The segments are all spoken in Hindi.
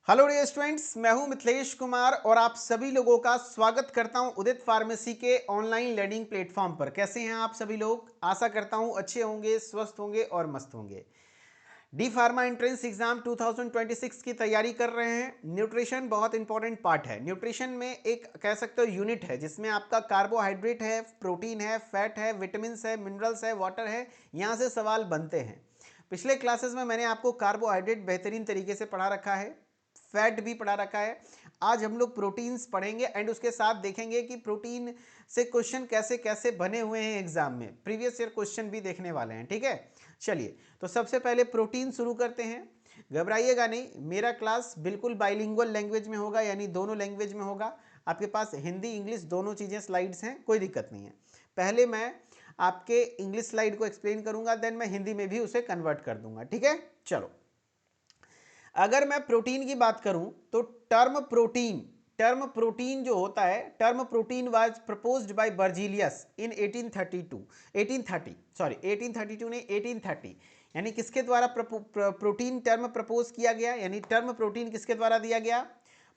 हेलो डियर स्टूडेंट्स, मैं हूं मिथिलेश कुमार और आप सभी लोगों का स्वागत करता हूं उदित फार्मेसी के ऑनलाइन लर्निंग प्लेटफॉर्म पर। कैसे हैं आप सभी लोग? आशा करता हूं अच्छे होंगे, स्वस्थ होंगे और मस्त होंगे। डी फार्मा एंट्रेंस एग्जाम 2026 की तैयारी कर रहे हैं। न्यूट्रिशन बहुत इंपॉर्टेंट पार्ट है। न्यूट्रिशन में एक कह सकते हो यूनिट है जिसमें आपका कार्बोहाइड्रेट है, प्रोटीन है, फैट है, विटामिन है, मिनरल्स है, वाटर है। यहाँ से सवाल बनते हैं। पिछले क्लासेस में मैंने आपको कार्बोहाइड्रेट बेहतरीन तरीके से पढ़ा रखा है, फैट भी पढ़ा रखा है। आज हम लोग प्रोटीन्स पढ़ेंगे एंड उसके साथ देखेंगे कि प्रोटीन से क्वेश्चन कैसे कैसे बने हुए हैं एग्जाम में। प्रीवियस ईयर क्वेश्चन भी देखने वाले हैं, ठीक है। चलिए, तो सबसे पहले प्रोटीन शुरू करते हैं। घबराइएगा नहीं, मेरा क्लास बिल्कुल बाइलिंगुअल लैंग्वेज में होगा, यानी दोनों लैंग्वेज में होगा। आपके पास हिंदी इंग्लिश दोनों चीज़ें स्लाइड्स हैं, कोई दिक्कत नहीं है। पहले मैं आपके इंग्लिश स्लाइड को एक्सप्लेन करूंगा, देन मैं हिंदी में भी उसे कन्वर्ट कर दूंगा, ठीक है। चलो, अगर मैं प्रोटीन की बात करूं तो टर्म प्रोटीन जो होता है, term protein was proposed by Berzelius in 1832 ने 1830, यानी किसके द्वारा प्रोटीन टर्म प्रपोज किया गया, यानी टर्म प्रोटीन किसके द्वारा दिया गया?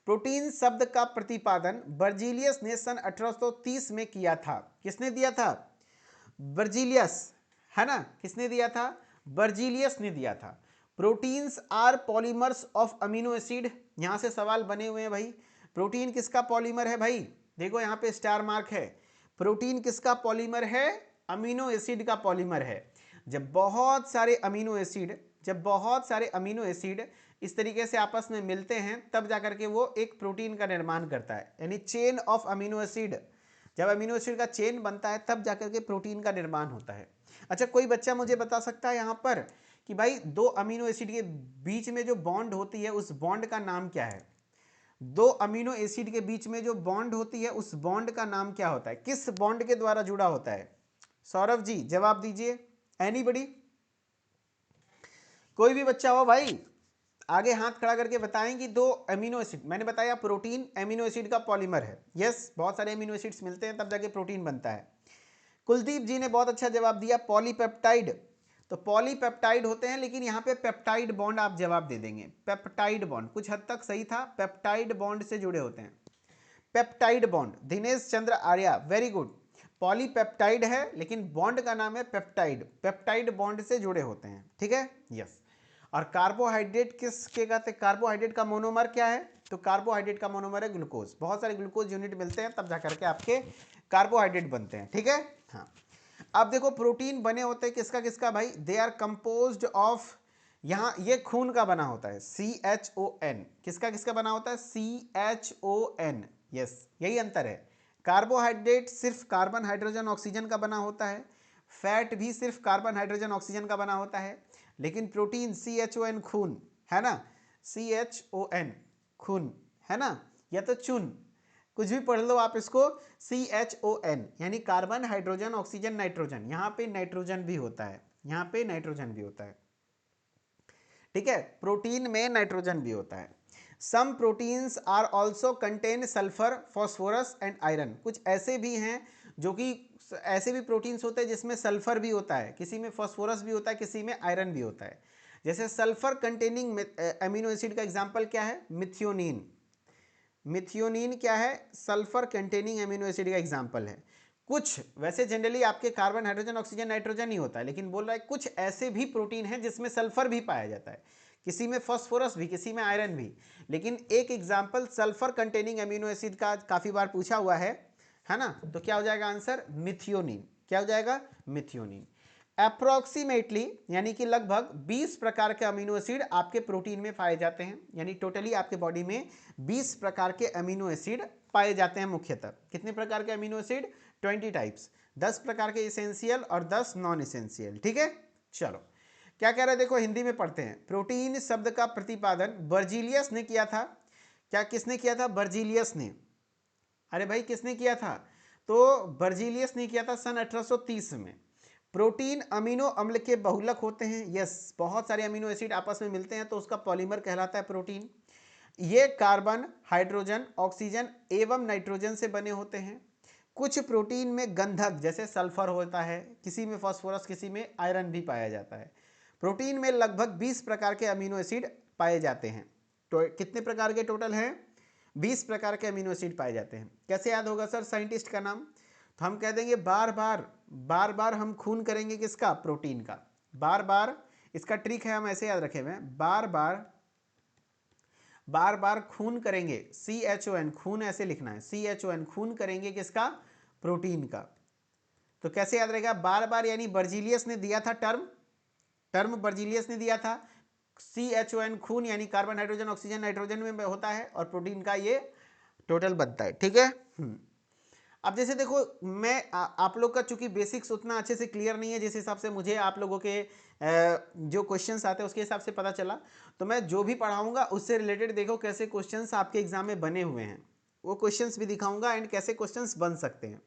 प्रोटीन शब्द का प्रतिपादन बर्जीलियस ने सन 1830 में किया था। किसने दिया था? बर्जीलियस, है ना। किसने दिया था? बर्जीलियस ने दिया था। Proteins are polymers of amino acid. यहां से सवाल बने हुए हैं भाई। प्रोटीन किसका पॉलीमर है भाई? देखो यहां पे स्टार मार्क है। प्रोटीन किसका पॉलीमर है? अमीनो एसिड का पॉलीमर है। जब बहुत सारे अमीनो एसिड इस तरीके से आपस में मिलते हैं तब जाकर के वो एक प्रोटीन का निर्माण करता है, यानी चेन ऑफ अमीनो एसिड। जब अमीनो एसिड का चेन बनता है तब जाकर के प्रोटीन का निर्माण होता है। अच्छा, कोई बच्चा मुझे बता सकता है यहाँ पर कि भाई दो अमीनो एसिड के बीच में जो बॉन्ड होती है उस बॉन्ड का नाम क्या है? दो अमीनो एसिड के बीच में जो बॉन्ड होती है उस बॉन्ड का नाम क्या होता है? किस बॉन्ड के द्वारा जुड़ा होता है? सौरभ जी जवाब दीजिए। एनीबडी? कोई भी बच्चा हो भाई, आगे हाथ खड़ा करके बताएं कि दो अमीनो एसिड, मैंने बताया प्रोटीन अमीनो एसिड का पॉलीमर है। यस, बहुत सारे अमीनो एसिड्स मिलते हैं तब जाके प्रोटीन बनता है। कुलदीप जी ने बहुत अच्छा जवाब दिया, पॉलीपेप्टाइड। तो पॉलीपेप्टाइड होते हैं, लेकिन यहाँ पे पेप्टाइड बॉन्ड आप जवाब दे देंगे। पेप्टाइड बॉन्ड कुछ हद तक सही था, पेप्टाइड बॉन्ड से जुड़े होते हैं। Peptide bond, Dinesh Chandra Arya, very good. Polypeptide है लेकिन बॉन्ड का नाम है पेप्टाइड, पेप्टाइड बॉन्ड से जुड़े होते हैं, ठीक है। यस। और कार्बोहाइड्रेट किसके कहते हैं? कार्बोहाइड्रेट का मोनोमर क्या है? तो कार्बोहाइड्रेट का मोनोमर है ग्लूकोज। बहुत सारे ग्लूकोज यूनिट मिलते हैं तब जाकर के आपके कार्बोहाइड्रेट बनते हैं, ठीक है। हाँ, अब देखो प्रोटीन बने होते हैं किसका किसका भाई? दे आर कंपोज्ड ऑफ, यहाँ ये खून का बना होता है, CHON। किसका किसका बना होता है? CHON। यस, यही अंतर है। कार्बोहाइड्रेट सिर्फ कार्बन हाइड्रोजन ऑक्सीजन का बना होता है, फैट भी सिर्फ कार्बन हाइड्रोजन ऑक्सीजन का बना होता है, लेकिन प्रोटीन CHON खून, है ना। CHON खून, है ना, या तो चुन, कुछ भी पढ़ लो आप इसको। CHON यानी कार्बन हाइड्रोजन ऑक्सीजन नाइट्रोजन, यहाँ पे नाइट्रोजन भी होता है, यहाँ पे नाइट्रोजन भी होता है, ठीक है। प्रोटीन में नाइट्रोजन भी होता है। Some proteins are also contain sulphur, phosphorus and iron. कुछ ऐसे भी हैं जो कि ऐसे भी प्रोटीन्स होते हैं जिसमें सल्फर भी होता है, किसी में फॉस्फोरस भी होता है, किसी में आयरन भी होता है। जैसे सल्फर कंटेनिंग अमीनो एसिड का एग्जाम्पल क्या है? मिथियोनिन। मिथियोनिन क्या है? सल्फर कंटेनिंग अमीनो एसिड का एग्जाम्पल है। कुछ वैसे जनरली आपके कार्बन हाइड्रोजन ऑक्सीजन नाइट्रोजन ही होता है, लेकिन बोल रहा है कुछ ऐसे भी प्रोटीन हैं जिसमें सल्फर भी पाया जाता है, किसी में फॉस्फोरस भी, किसी में आयरन भी। लेकिन एक example sulphur containing amino acid का काफी बार पूछा हुआ है ना। तो क्या हो जाएगा आंसर? मिथियोनिन। क्या हो जाएगा? मिथियोनिन। अप्रोक्सीमेटली यानी कि लगभग 20 प्रकार के अमीनो एसिड आपके प्रोटीन में पाए जाते हैं, यानी टोटली आपके बॉडी में 20 प्रकार के अमीनो एसिड पाए जाते हैं। मुख्यतः कितने प्रकार के अमीनो एसिड? 20 टाइप्स। 10 प्रकार के इसेंशियल और 10 नॉन इसेंशियल, ठीक है। चलो, क्या कह रहे हैं देखो, हिंदी में पढ़ते हैं। प्रोटीन शब्द का प्रतिपादन बर्जीलियस ने किया था। क्या किसने किया था? बर्जीलियस ने। अरे भाई किसने किया था? तो बर्जीलियस ने किया था सन 1830 में। प्रोटीन अमीनो अम्ल के बहुलक होते हैं। यस, बहुत सारे अमीनो एसिड आपस में मिलते हैं तो उसका पॉलीमर कहलाता है प्रोटीन। ये कार्बन हाइड्रोजन ऑक्सीजन एवं नाइट्रोजन से बने होते हैं। कुछ प्रोटीन में गंधक जैसे सल्फर होता है, किसी में फास्फोरस, किसी में आयरन भी पाया जाता है। प्रोटीन में लगभग 20 प्रकार के अमीनो एसिड पाए जाते हैं। कितने प्रकार के टोटल हैं? 20 प्रकार के अमीनो एसिड पाए जाते हैं। कैसे याद होगा सर साइंटिस्ट का नाम? तो हम कह देंगे बार बार हम खून करेंगे किसका? प्रोटीन का। बार बार, इसका ट्रिक है, हम ऐसे याद रखे हुए हैं, बार बार खून करेंगे, CHON, खून ऐसे लिखना है, CHON, खून करेंगे किसका? प्रोटीन का। तो कैसे याद रहेगा? बार बार यानी बर्जीलियस ने दिया था टर्म बर्जीलियस ने दिया था। CHON, खून यानी कार्बन हाइड्रोजन ऑक्सीजन नाइट्रोजन में होता है और प्रोटीन का ये टोटल बनता है। ठीक है। अब जैसे देखो, मैं आप लोग का चूंकि बेसिक्स उतना अच्छे से क्लियर नहीं है, जिस हिसाब से मुझे आप लोगों के जो क्वेश्चंस आते हैं उसके हिसाब से पता चला, तो मैं जो भी पढ़ाऊंगा उससे रिलेटेड देखो कैसे क्वेश्चंस आपके एग्जाम में बने हुए हैं, वो क्वेश्चंस भी दिखाऊंगा एंड कैसे क्वेश्चंस बन सकते हैं,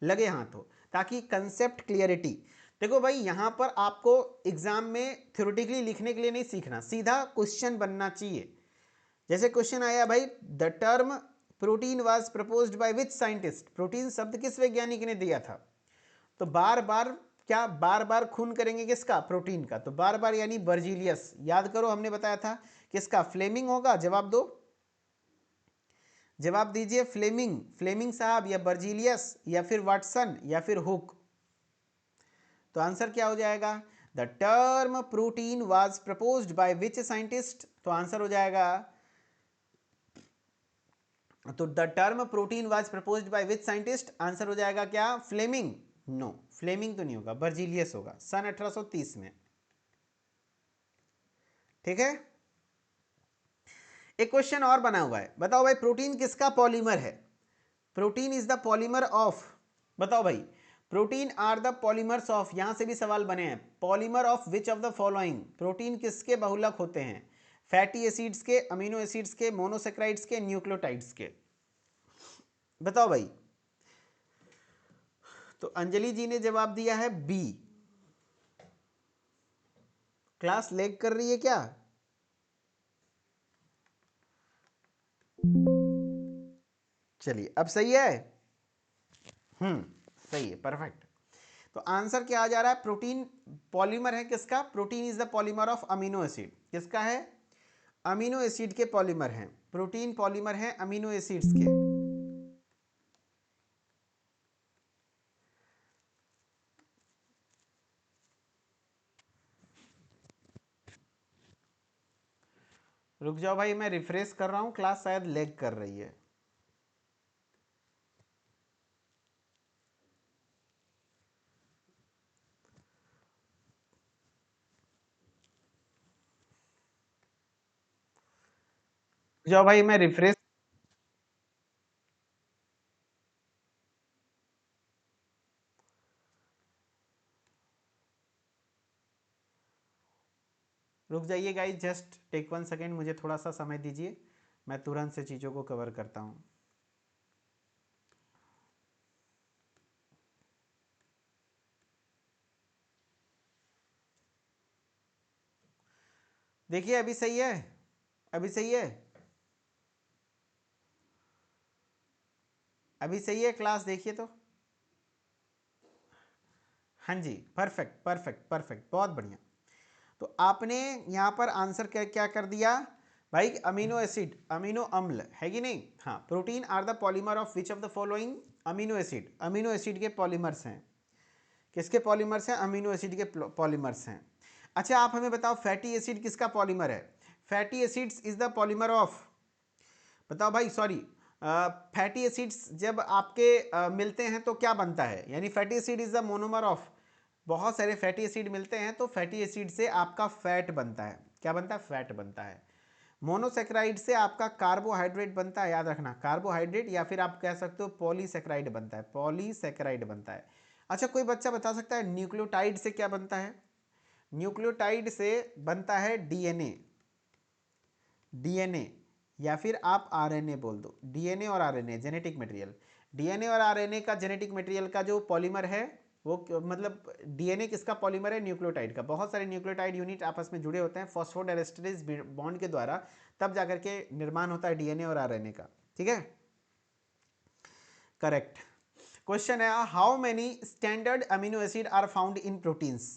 लगे हाथ हो, ताकि कंसेप्ट क्लियरिटी। देखो भाई, यहाँ पर आपको एग्जाम में थ्योरेटिकली लिखने के लिए नहीं सीखना, सीधा क्वेश्चन बनना चाहिए। जैसे क्वेश्चन आया भाई, the term protein was proposed by which scientist, protein शब्द किस वैज्ञानिक ने दिया था? तो बार बार क्या? बार बार खून करेंगे किसका? प्रोटीन का। तो बार बार यानी बर्जीलियस, याद करो हमने बताया था किसका? फ्लेमिंग होगा। जवाब दो, जवाब दीजिए। फ्लेमिंग साहब, या बर्जीलियस, या फिर वाटसन, या फिर हुक? तो आंसर क्या हो जाएगा? The term protein was proposed by which scientist, तो आंसर हो जाएगा, तो the term protein was proposed by which scientist, answer हो जाएगा क्या? फ्लेमिंग? नो, फ्लेमिंग तो नहीं होगा, बर्जीलियस होगा, सन 1830 में। ठीक है। एक क्वेश्चन और बना हुआ है, बताओ भाई प्रोटीन किसका पॉलीमर है? Protein is the polymer of, बताओ भाई, protein are the polymers of, यहां से भी सवाल बने हैं, polymer of which of the following, protein किसके बहुलक होते हैं? फैटी एसिड्स के, अमीनो एसिड्स के, मोनोसेक्राइड्स के, न्यूक्लियोटाइड्स के? बताओ भाई। तो अंजलि जी ने जवाब दिया है बी। क्लास लैग कर रही है क्या? चलिए, अब सही है। सही है, परफेक्ट। तो आंसर क्या आ जा रहा है? प्रोटीन पॉलीमर है किसका? Protein is the polymer of amino acid. किसका है? अमीनो एसिड के पॉलीमर हैं, प्रोटीन पॉलीमर है अमीनो एसिड्स के। रुक जाओ भाई, मैं रिफ्रेश कर रहा हूं, क्लास शायद लैग कर रही है। रुक जाओ भाई, मैं रिफ्रेश, रुक जाइए गाइस, जस्ट टेक 1 सेकेंड, मुझे थोड़ा सा समय दीजिए, मैं तुरंत से चीज़ों को कवर करता हूँ। देखिए अभी सही है, अभी सही है, अभी सही है, क्लास देखिए तो। हाँ जी, परफेक्ट परफेक्ट परफेक्ट, बहुत बढ़िया। तो आपने यहाँ पर आंसर क्या क्या कर दिया भाई? अमीनो एसिड, अमीनो अम्ल है कि नहीं? हाँ, protein are the polymer of which of the following, amino acid, amino acid के पॉलीमर्स हैं। किसके पॉलीमर्स हैं? अमीनो एसिड के पॉलीमर्स हैं। अच्छा, आप हमें बताओ फैटी एसिड किसका पॉलीमर है? Fatty acids is the polymer of, बताओ भाई, सॉरी, फैटी एसिड्स जब आपके मिलते हैं तो क्या बनता है? यानी fatty acid is the monomer of, बहुत सारे फैटी एसिड मिलते हैं तो फैटी एसिड से आपका फैट बनता है। क्या बनता है? फैट बनता है। मोनोसेक्राइड से आपका कार्बोहाइड्रेट बनता है, याद रखना, कार्बोहाइड्रेट, या फिर आप कह सकते हो पॉलीसेक्राइड बनता है, पॉलीसेक्राइड बनता है। अच्छा, कोई बच्चा बता सकता है न्यूक्लियोटाइड से क्या बनता है? न्यूक्लियोटाइड से बनता है डीएनए, डीएनए, या फिर आप आरएनए बोल दो, डीएनए और आरएनए जेनेटिक मटेरियल। डीएनए और आरएनए का जेनेटिक मटेरियल का जो पॉलीमर है वो मतलब डीएनए किसका पॉलीमर है? न्यूक्लियोटाइड का। बहुत सारे न्यूक्लियोटाइड यूनिट आपस में जुड़े होते हैं फॉस्फोडाइएस्टरेज बॉन्ड के द्वारा, तब जाकर के निर्माण होता है डीएनए और आरएनए का। ठीक है, करेक्ट। क्वेश्चन है, how many standard amino acid are found in proteins?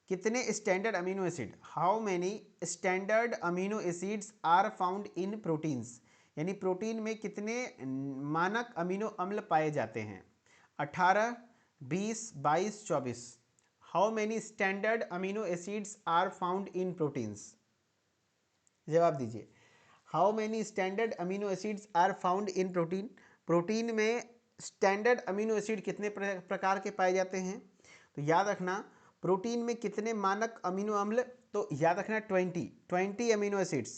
कितने standard amino acid, how many standard amino acids are found in proteins, यानी प्रोटीन में कितने मानक अमीनो अम्ल पाए जाते हैं? 18, 20, 22, 24। How many standard amino acids are found in proteins? जवाब दीजिए। How many standard amino acids are found in protein, protein में स्टैंडर्ड अमीनो एसिड कितने प्रकार के पाए जाते हैं? तो याद रखना प्रोटीन में कितने मानक अमीनो अम्ल, तो याद रखना 20 अमीनो एसिड्स।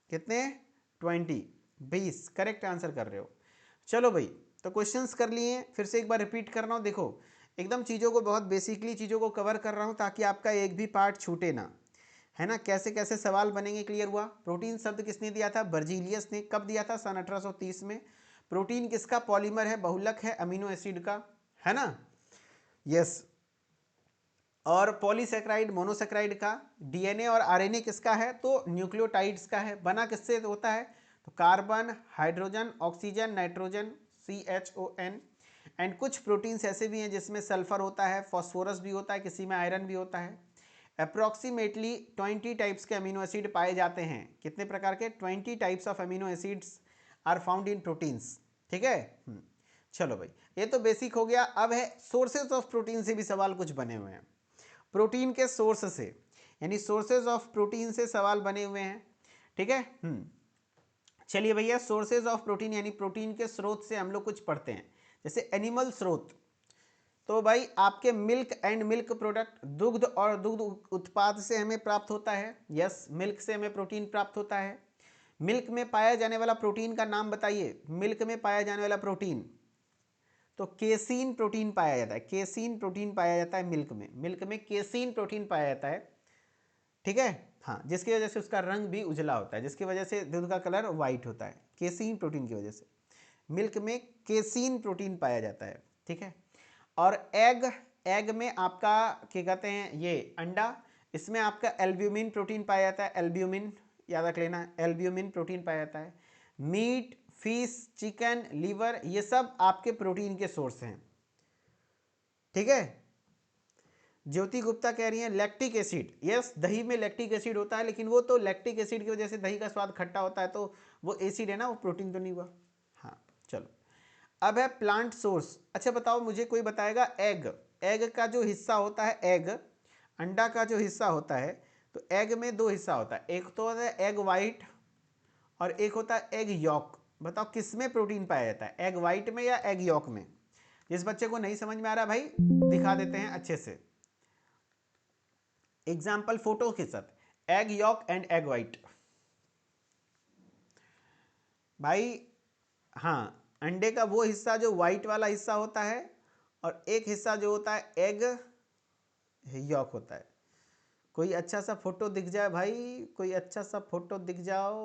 कितने? 20 करेक्ट आंसर कर रहे हो। चलो भाई, तो क्वेश्चंस कर लिए, फिर से एक बार रिपीट कर रहा हूँ। देखो एकदम चीज़ों को बहुत बेसिकली चीज़ों को कवर कर रहा हूँ ताकि आपका एक भी पार्ट छूटे ना, है ना। कैसे कैसे सवाल बनेंगे क्लियर हुआ। प्रोटीन शब्द किसने दिया था? बर्जीलियस ने। कब दिया था? सन 1830 में। प्रोटीन किसका पॉलीमर है? बहुलक है अमीनो एसिड का, है ना। यस। और पॉलीसेक्राइड मोनोसेक्राइड का। डीएनए और आरएनए किसका है? तो न्यूक्लियोटाइड्स का है। बना किससे होता है? तो carbon, hydrogen, oxygen, nitrogen, CHON। And कुछ प्रोटीन्स ऐसे भी हैं जिसमें सल्फर होता है, फॉस्फोरस भी होता है, किसी में आयरन भी होता है। अप्रॉक्सीमेटली 20 टाइप्स के अमीनो एसिड पाए जाते हैं। कितने प्रकार के? 20 types of amino acids are found in proteins. ठीक है। चलो भाई, ये तो बेसिक हो गया। अब है सोर्सेज ऑफ प्रोटीन से भी सवाल कुछ बने हुए हैं। प्रोटीन के सोर्स से, यानी सोर्सेज ऑफ प्रोटीन से सवाल बने हुए हैं। ठीक है। चलिए भैया, सोर्सेज ऑफ प्रोटीन यानी प्रोटीन के स्रोत से हम लोग कुछ पढ़ते हैं। जैसे एनिमल स्रोत, तो भाई आपके मिल्क एंड मिल्क प्रोडक्ट, दुग्ध और दुग्ध उत्पाद से हमें प्राप्त होता है। यस, मिल्क से हमें प्रोटीन प्राप्त होता है। मिल्क में पाया जाने वाला प्रोटीन का नाम बताइए। मिल्क में पाया जाने वाला प्रोटीन, तो केसीन प्रोटीन पाया जाता है। केसीन प्रोटीन पाया जाता है मिल्क में। मिल्क में केसीन प्रोटीन पाया जाता है। ठीक है। हाँ, जिसकी वजह से उसका रंग भी उजला होता है, जिसकी वजह से दूध का कलर वाइट होता है, केसीन प्रोटीन की वजह से। मिल्क में केसीन प्रोटीन पाया जाता है। ठीक है। और एग में आपका क्या कहते हैं, ये अंडा, इसमें आपका एल्ब्यूमिन प्रोटीन पाया जाता है। एल्ब्यूमिन याद रख लेना, एल्ब्यूमिन प्रोटीन पाया जाता है। मीट, फिश, चिकन, लीवर, ये सब आपके प्रोटीन के सोर्स हैं। ठीक है। ज्योति गुप्ता कह रही है लैक्टिक एसिड। यस, दही में लैक्टिक एसिड होता है, लेकिन वो तो लैक्टिक एसिड की वजह से दही का स्वाद खट्टा होता है, तो वो एसिड है ना, वो प्रोटीन तो नहीं हुआ। हाँ चलो, अब है प्लांट सोर्स। अच्छा बताओ मुझे, कोई बताएगा एग का जो हिस्सा होता है, एग अंडा का जो हिस्सा होता है, तो एग में दो हिस्सा होता है। एक तो होता है एग वाइट और एक होता है एग यॉक। बताओ किस में प्रोटीन पाया जाता है, एग वाइट में या एग यॉक में? जिस बच्चे को नहीं समझ में आ रहा भाई दिखा देते हैं अच्छे से एग्जाम्पल फोटो के साथ। Egg York and egg white. भाई हाँ, अंडे का वो हिस्सा जो वाइट वाला हिस्सा होता है और एक हिस्सा जो होता है एग यॉक होता है। कोई अच्छा सा फोटो दिख जाए भाई, कोई अच्छा सा फोटो दिख जाओ,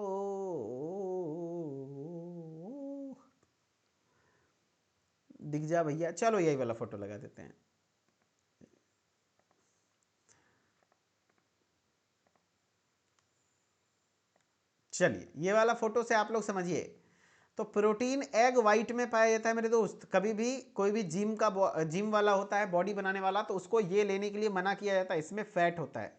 दिख जा भैया। चलो यही वाला फोटो लगा देते हैं। चलिए ये वाला फोटो से आप लोग समझिए। तो प्रोटीन एग वाइट में पाया जाता है मेरे दोस्त। कभी भी कोई भी जिम वाला होता है, बॉडी बनाने वाला, तो उसको ये लेने के लिए मना किया जाता है। इसमें फैट होता है,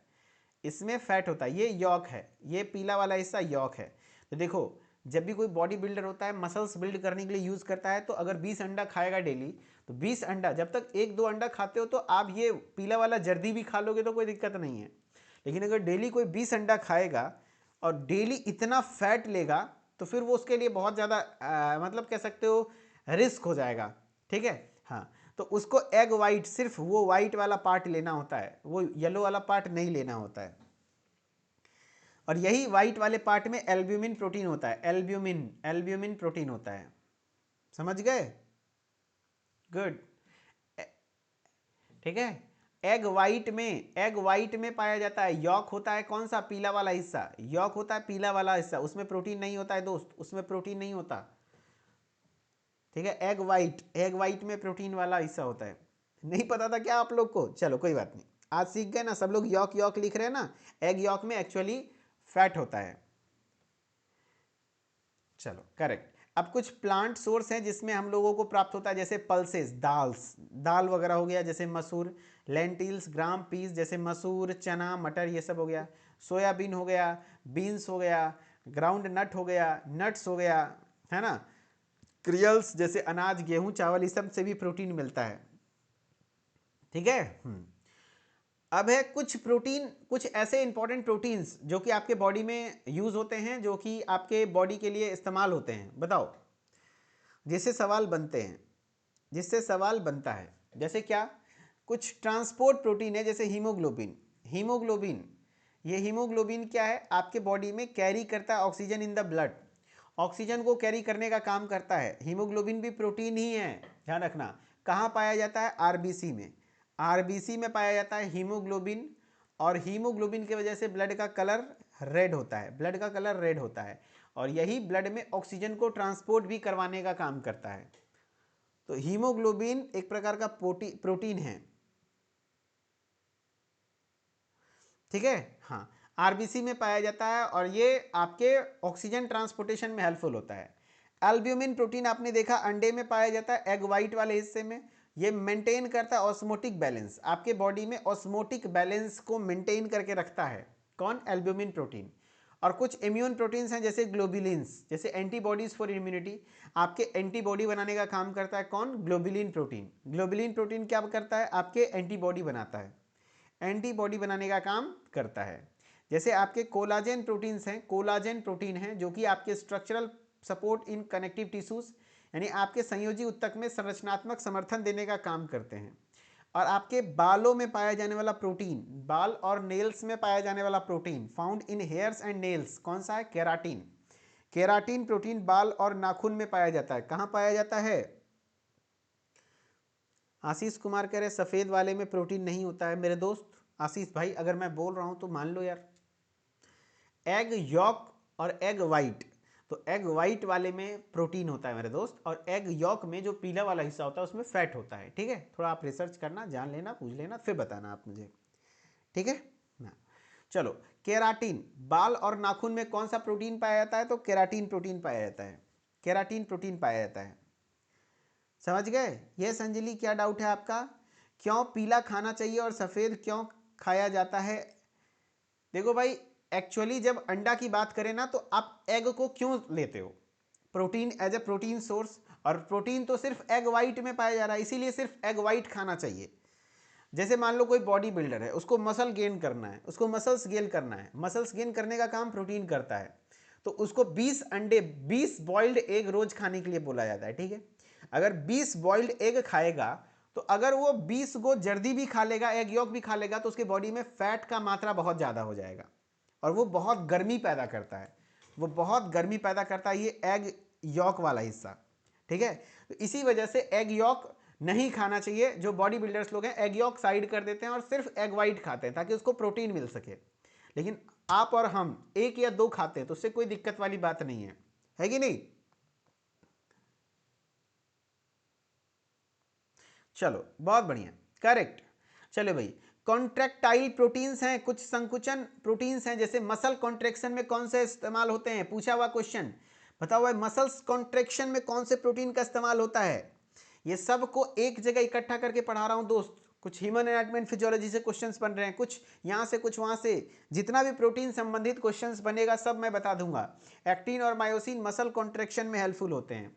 इसमें फैट होता है। ये यॉक है, ये पीला वाला हिस्सा यॉक है। तो देखो, जब भी कोई बॉडी बिल्डर होता है, मसल्स बिल्ड करने के लिए यूज़ करता है, तो अगर 20 अंडा खाएगा डेली, तो 20 अंडा, जब तक 1-2 अंडा खाते हो तो आप ये पीला वाला जर्दी भी खा लोगे तो कोई दिक्कत नहीं है। लेकिन अगर डेली कोई 20 अंडा खाएगा और डेली इतना फैट लेगा, तो फिर वो उसके लिए बहुत ज़्यादा मतलब कह सकते हो रिस्क हो जाएगा। ठीक है। हाँ, तो उसको एग वाइट, सिर्फ वो वाइट वाला पार्ट लेना होता है, वो येलो वाला पार्ट नहीं लेना होता है। और यही वाइट वाले पार्ट में एल्ब्यूमिन प्रोटीन होता है। एल्ब्यूमिन प्रोटीन होता है। समझ गए? गुड। ठीक है। एग वाइट में पाया जाता है। यॉक होता है कौन सा? पीला वाला हिस्सा। यॉक होता है पीला वाला हिस्सा, उसमें प्रोटीन नहीं होता है दोस्त, उसमें प्रोटीन नहीं होता। ठीक है। एग वाइट में प्रोटीन वाला हिस्सा होता है। नहीं पता था क्या आप लोग को? चलो कोई बात नहीं, आज सीख गए ना सब लोग। यॉक यॉक लिख रहे हैं ना, एग यॉक में एक्चुअली फैट होता है। चलो करेक्ट। अब कुछ प्लांट सोर्स हैं जिसमें हम लोगों को प्राप्त होता है, जैसे पल्सेस, दाल वगैरह हो गया, जैसे मसूर, लेंटिल्स, ग्राम पीस जैसे मसूर, चना, मटर, ये सब हो गया। सोयाबीन हो गया, बीन्स हो गया, ग्राउंड नट हो गया, नट्स हो गया, है ना। क्रियल्स जैसे अनाज, गेहूं, चावल, इस सब से भी प्रोटीन मिलता है। ठीक है। अब है कुछ प्रोटीन, कुछ ऐसे इंपॉर्टेंट प्रोटीन्स जो कि आपके बॉडी में यूज होते हैं, जो कि आपके बॉडी के लिए इस्तेमाल होते हैं। बताओ, जिससे सवाल बनते हैं, जिससे सवाल बनता है। जैसे क्या, कुछ ट्रांसपोर्ट प्रोटीन है, जैसे हीमोग्लोबिन। हीमोग्लोबिन, ये हीमोग्लोबिन क्या है, आपके बॉडी में कैरी करता है oxygen in the blood, oxygen को कैरी करने का काम करता है। हीमोग्लोबिन भी प्रोटीन ही है, ध्यान रखना। कहाँ पाया जाता है, आरबीसी में। आरबीसी में पाया जाता है हीमोग्लोबिन, और हीमोग्लोबिन की वजह से ब्लड का कलर रेड होता है, ब्लड का कलर रेड होता है, और यही ब्लड में ऑक्सीजन को ट्रांसपोर्ट भी करवाने का काम करता है। तो हीमोग्लोबिन एक प्रकार का प्रोटीन है। ठीक है, हाँ, आरबीसी में पाया जाता है, और ये आपके ऑक्सीजन ट्रांसपोर्टेशन में हेल्पफुल होता है। एल्ब्यूमिन प्रोटीन आपने देखा अंडे में पाया जाता है, एग वाइट वाले हिस्से में। ये मेंटेन करता है ऑस्मोटिक बैलेंस, आपके बॉडी में ऑस्मोटिक बैलेंस को मेंटेन करके रखता है। कौन, एल्ब्यूमिन प्रोटीन। और कुछ इम्यून प्रोटीन्स हैं जैसे ग्लोबुलिन्स, जैसे एंटीबॉडीज फॉर इम्यूनिटी, आपके एंटीबॉडी बनाने का काम करता है। कौन, ग्लोबुलिन प्रोटीन। ग्लोबुलिन प्रोटीन क्या करता है, आपके एंटीबॉडी बनाता है, एंटीबॉडी बनाने का काम करता है। जैसे आपके कोलाजेन प्रोटीन्स हैं, कोलाजेन प्रोटीन हैं जो कि आपके structural support in connective tissues, यानी आपके संयोजी ऊतक में संरचनात्मक समर्थन देने का काम करते हैं। और आपके बालों में पाया जाने वाला प्रोटीन, बाल और नेल्स में पाया जाने वाला protein, found in hairs and nails, कौन सा है, केराटिन। केराटिन प्रोटीन बाल और नाखून में पाया जाता है। कहाँ पाया जाता है, आशीष कुमार कह रहे सफ़ेद वाले में प्रोटीन नहीं होता है। मेरे दोस्त आशीष भाई, अगर मैं बोल रहा हूँ तो मान लो यार। एग यॉक और एग वाइट, तो एग वाइट वाले में प्रोटीन होता है मेरे दोस्त, और एग यॉक में जो पीला वाला हिस्सा होता है उसमें फैट होता है। ठीक है, थोड़ा आप रिसर्च करना, जान लेना, पूछ लेना, फिर बताना आप मुझे। ठीक है ना, चलो। केराटिन, बाल और नाखून में कौन सा प्रोटीन पाया जाता है, तो केराटिन प्रोटीन पाया जाता है, केराटिन प्रोटीन पाया जाता है। समझ गए। ये संजली, क्या डाउट है आपका, क्यों पीला खाना चाहिए और सफ़ेद क्यों खाया जाता है। देखो भाई, एक्चुअली जब अंडा की बात करें ना, तो आप एग को क्यों लेते हो, protein as a protein source, और प्रोटीन तो सिर्फ एग वाइट में पाया जा रहा है, इसीलिए सिर्फ एग वाइट खाना चाहिए। जैसे मान लो कोई बॉडी बिल्डर है, उसको मसल गेन करना है, उसको मसल्स गेन करना है, मसल्स गेन करने का काम प्रोटीन करता है, तो उसको 20 अंडे, 20 बॉइल्ड एग रोज खाने के लिए बोला जाता है। ठीक है, अगर 20 बॉइल्ड एग खाएगा, तो अगर वो 20 गो जर्दी भी खा लेगा, एग यॉक भी खा लेगा, तो उसके बॉडी में फैट का मात्रा बहुत ज़्यादा हो जाएगा, और वो बहुत गर्मी पैदा करता है, वो बहुत गर्मी पैदा करता है, ये एग यॉक वाला हिस्सा। ठीक है, तो इसी वजह से एग यॉक नहीं खाना चाहिए। जो बॉडी बिल्डर्स लोग हैं, एग यॉक साइड कर देते हैं और सिर्फ एग वाइट खाते हैं, ताकि उसको प्रोटीन मिल सके। लेकिन आप और हम 1 या 2 खाते हैं, तो उससे कोई दिक्कत वाली बात नहीं है कि नहीं। चलो, बहुत बढ़िया, करेक्ट। चलो भाई, कॉन्ट्रैक्टाइल प्रोटीन्स हैं, कुछ संकुचन प्रोटीन्स हैं, जैसे मसल कॉन्ट्रैक्शन में कौन से इस्तेमाल होते हैं, पूछा हुआ क्वेश्चन। बताओ भाई, मसल्स कॉन्ट्रैक्शन में कौन से प्रोटीन का इस्तेमाल होता है। ये सब को एक जगह इकट्ठा करके पढ़ा रहा हूं दोस्त। कुछ ह्यूमन एनाटॉमी एंड फिजियोलॉजी से क्वेश्चंस बन रहे हैं, कुछ यहाँ से कुछ वहाँ से, जितना भी प्रोटीन संबंधित क्वेश्चंस बनेगा सब मैं बता दूंगा। एक्टिन और मायोसिन मसल कॉन्ट्रैक्शन में हेल्पफुल होते हैं।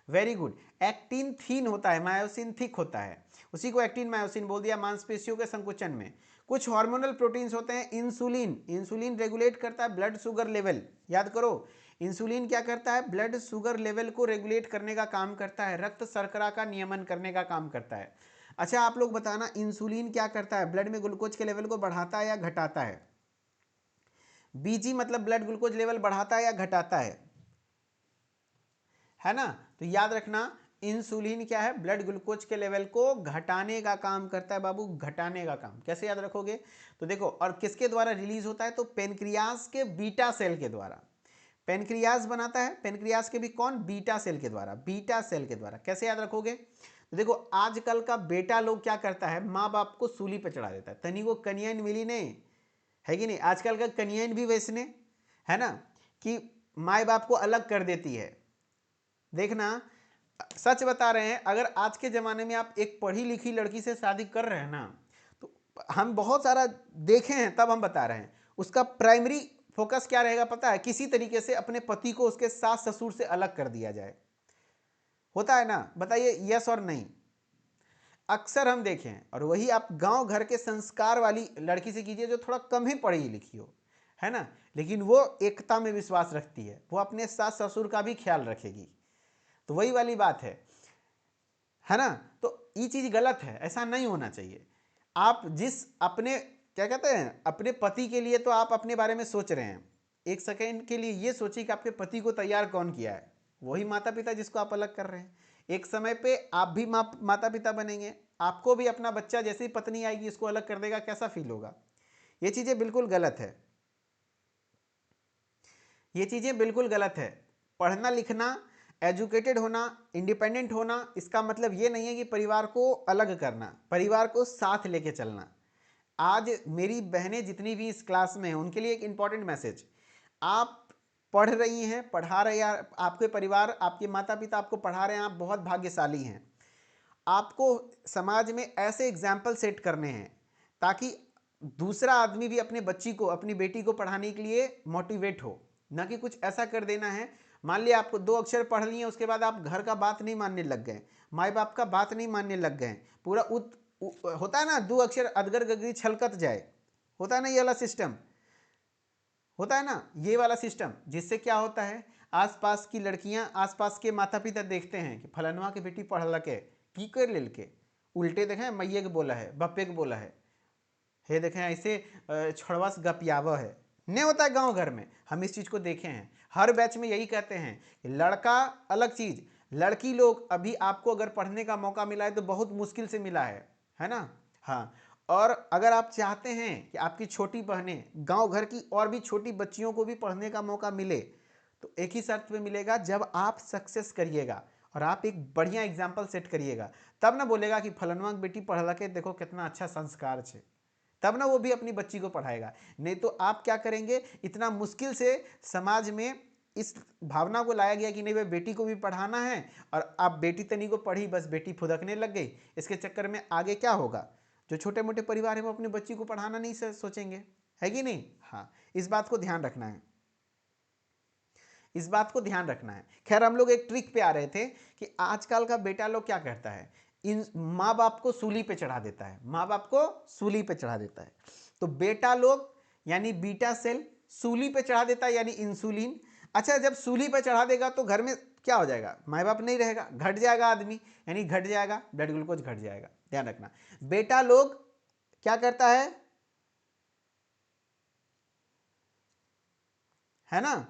Very good. एक्टिन थीन होता है, मायोसिन थिक होता है, उसी को एक्टिन मायोसिन बोल दिया, मांसपेशियों के संकुचन में। कुछ हार्मोनल प्रोटीन्स होते हैं, इंसुलिन, इंसुलिन रेगुलेट करता है ब्लड शुगर लेवल, याद करो। इंसुलिन क्या करता है, ब्लड शुगर लेवल को रेगुलेट करने का काम करता है, रक्त शर्करा का नियमन करने का काम करता है। अच्छा, आप लोग बताना, इंसुलिन क्या करता है, ब्लड में ग्लूकोज के लेवल को बढ़ाता है या घटाता है। बीजी मतलब ब्लड ग्लूकोज लेवल बढ़ाता है या घटाता है ना। तो याद रखना, इंसुलिन क्या है, ब्लड ग्लूकोज के लेवल को घटाने का काम करता है बाबू, घटाने का काम। कैसे याद रखोगे, तो देखो, और किसके द्वारा रिलीज होता है, तो पेनक्रियास के बीटा सेल के द्वारा। पेनक्रियास बनाता है, पेनक्रियास के भी कौन, बीटा सेल के द्वारा, बीटा सेल के द्वारा। कैसे याद रखोगे, तो देखो, आजकल का बेटा लोग क्या करता है, माँ बाप को सूली पे चढ़ा देता है, तनी को कनियन मिली नहीं, है कि नहीं। आजकल का कनियन भी वैसने, है ना, कि माँ बाप को अलग कर देती है। देखना, सच बता रहे हैं, अगर आज के ज़माने में आप एक पढ़ी लिखी लड़की से शादी कर रहे हैं ना, तो हम बहुत सारा देखे हैं तब हम बता रहे हैं, उसका प्राइमरी फोकस क्या रहेगा पता है? किसी तरीके से अपने पति को उसके सास ससुर से अलग कर दिया जाए। होता है ना? बताइए यस और नहीं। अक्सर हम देखें, और वही आप गांव घर के संस्कार वाली लड़की से कीजिए जो थोड़ा कम ही पढ़ी लिखी हो, है ना, लेकिन वो एकता में विश्वास रखती है, वो अपने सास ससुर का भी ख्याल रखेगी। तो वही वाली बात है ना? तो ये चीज़ गलत है, ऐसा नहीं होना चाहिए। आप जिस अपने क्या कहते हैं अपने पति के लिए तो आप अपने बारे में सोच रहे हैं, एक सेकेंड के लिए ये सोचिए कि आपके पति को तैयार कौन किया है? वही माता पिता जिसको आप अलग कर रहे हैं। एक समय पे आप भी माता पिता बनेंगे, आपको भी अपना बच्चा जैसे ही पत्नी आएगी इसको अलग कर देगा, कैसा फील होगा? ये चीज़ें बिल्कुल गलत है, ये चीज़ें बिल्कुल गलत है। पढ़ना लिखना, एजुकेटेड होना, इंडिपेंडेंट होना, इसका मतलब ये नहीं है कि परिवार को अलग करना, परिवार को साथ लेके चलना। आज मेरी बहनें जितनी भी इस क्लास में हैं उनके लिए एक इंपॉर्टेंट मैसेज, आप पढ़ रही हैं, पढ़ा रहे हैं, आपके परिवार आपके माता पिता आपको पढ़ा रहे हैं, आप बहुत भाग्यशाली हैं। आपको समाज में ऐसे एग्जाम्पल सेट करने हैं ताकि दूसरा आदमी भी अपने बच्ची को अपनी बेटी को पढ़ाने के लिए मोटिवेट हो, ना कि कुछ ऐसा कर देना है। मान लिया आपको 2 अक्षर पढ़ लिए, उसके बाद आप घर का बात नहीं मानने लग गए, माँ बाप का बात नहीं मानने लग गए, पूरा होता है ना 2 अक्षर अदगर गगरी छलकत जाए, होता है ना ये वाला सिस्टम, होता है ना ये वाला सिस्टम, जिससे क्या होता है आसपास की लड़कियां, आसपास के माता पिता देखते हैं कि फलनवा की बेटी पढ़ लके की कर ले के, उल्टे देखें मैये के बोला है, बप्पे के बोला है, हे देखें ऐसे छड़वा से गपियावा है, नहीं होता है गांव घर में, हम इस चीज़ को देखे हैं। हर बैच में यही कहते हैं कि लड़का अलग चीज़, लड़की लोग अभी आपको अगर पढ़ने का मौका मिला है तो बहुत मुश्किल से मिला है ना? हाँ, और अगर आप चाहते हैं कि आपकी छोटी बहनें, गांव घर की और भी छोटी बच्चियों को भी पढ़ने का मौका मिले, तो एक ही शर्त पे मिलेगा, जब आप सक्सेस करिएगा और आप एक बढ़िया एग्जाम्पल सेट करिएगा, तब ना बोलेगा कि फलनवा की बेटी पढ़ के देखो कितना अच्छा संस्कार है, तब ना वो भी अपनी बच्ची को पढ़ाएगा। नहीं तो आप क्या करेंगे, इतना मुश्किल से समाज में इस भावना को लाया गया कि नहीं भाई बेटी को भी पढ़ाना है, और आप बेटी तनी को पढ़ी बस बेटी फुदकने लग गई, इसके चक्कर में आगे क्या होगा? जो छोटे मोटे परिवार है वो अपनी बच्ची को पढ़ाना नहीं सोचेंगे, है कि नहीं? हाँ, इस बात को ध्यान रखना है, इस बात को ध्यान रखना है। खैर हम लोग एक ट्रिक पे आ रहे थे कि आजकल का बेटा लोग क्या करता है, इन माँ बाप को सूली पे चढ़ा देता है, माँ बाप को सूली पे चढ़ा देता है। तो बेटा लोग यानी बीटा सेल सूली पे चढ़ा देता है यानी इंसुलिन। अच्छा, जब सूली पे चढ़ा देगा तो घर में क्या हो जाएगा? माँ बाप नहीं रहेगा, घट जाएगा आदमी, यानी घट जाएगा ब्लड ग्लूकोज, घट जाएगा। ध्यान रखना, बेटा लोग क्या करता है ना,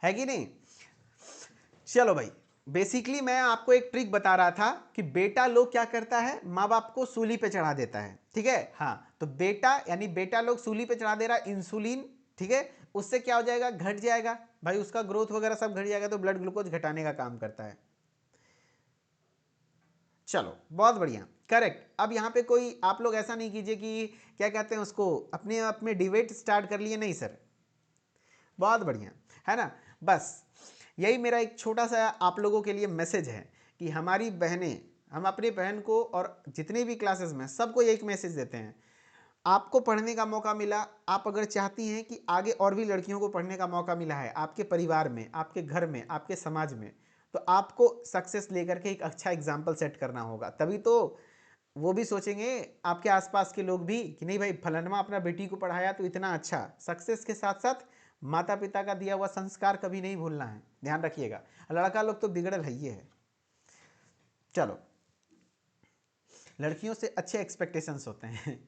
है कि नहीं? चलो भाई, बेसिकली मैं आपको एक ट्रिक बता रहा था कि बेटा लोग क्या करता है, माँ बाप को सूली पे चढ़ा देता है, ठीक है? हाँ, तो बेटा यानी बेटा लोग सूली पे चढ़ा दे रहा है इंसुलिन, ठीक है? उससे क्या हो जाएगा? घट जाएगा भाई, उसका ग्रोथ वगैरह सब घट जाएगा, तो ब्लड ग्लूकोज घटाने का काम करता है। चलो बहुत बढ़िया, करेक्ट। अब यहाँ पे कोई आप लोग ऐसा नहीं कीजिए कि क्या कहते हैं उसको, अपने आप में डिबेट स्टार्ट कर लिए, नहीं सर, बहुत बढ़िया, है ना? बस यही मेरा एक छोटा सा आप लोगों के लिए मैसेज है कि हमारी बहनें, हम अपनी बहन को और जितने भी क्लासेस में सबको एक मैसेज देते हैं, आपको पढ़ने का मौका मिला, आप अगर चाहती हैं कि आगे और भी लड़कियों को पढ़ने का मौका मिला है आपके परिवार में, आपके घर में, आपके समाज में, तो आपको सक्सेस लेकर के एक अच्छा एग्जाम्पल सेट करना होगा, तभी तो वो भी सोचेंगे आपके आसपास के लोग भी कि नहीं भाई फलानमा अपना बेटी को पढ़ाया तो इतना अच्छा। सक्सेस के साथ साथ माता पिता का दिया हुआ संस्कार कभी नहीं भूलना है, ध्यान रखिएगा। लड़का लोग तो बिगड़ल है ये है। चलो, लड़कियों से अच्छे एक्सपेक्टेशंस होते हैं।